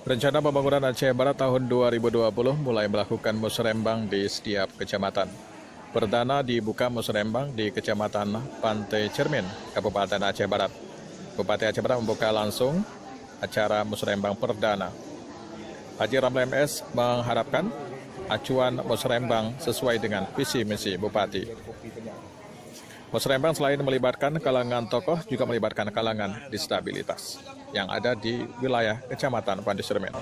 Rencana pembangunan Aceh Barat tahun 2020 mulai melakukan musrembang di setiap kecamatan. Perdana dibuka musrembang di Kecamatan Pantai Cermin, Kabupaten Aceh Barat. Bupati Aceh Barat membuka langsung acara musrembang perdana. Haji Ramli MS mengharapkan acuan musrembang sesuai dengan visi misi Bupati. Musrembang selain melibatkan kalangan tokoh, juga melibatkan kalangan disabilitas yang ada di wilayah Kecamatan Pantai Cermin.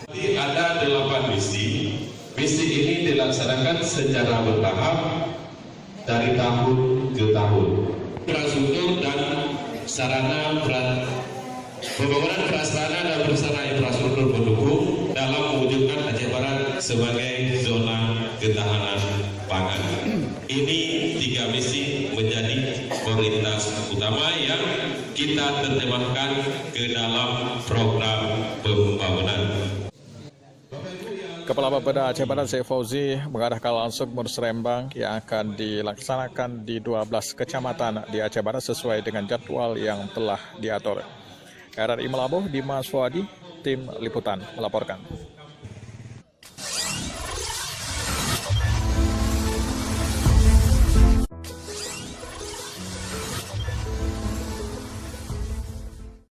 Ada 8 misi. Misi ini dilaksanakan secara bertahap dari tahun ke tahun. Infrastruktur dan sarana pembangunan prasarana dan prasarana infrastruktur pendukung dalam mewujudkan Aceh Barat sebagai zona ketahanan pangan. Ini 3 misi menjadi prioritas utama yang kita terjemahkan ke dalam program pembangunan. Kepala Bapeda Aceh Barat Syekh Fauzi mengarahkan langsung musrembang yang akan dilaksanakan di 12 kecamatan di Aceh Barat sesuai dengan jadwal yang telah diatur. RRI Melabuh, Dimas Fuadi, tim liputan melaporkan.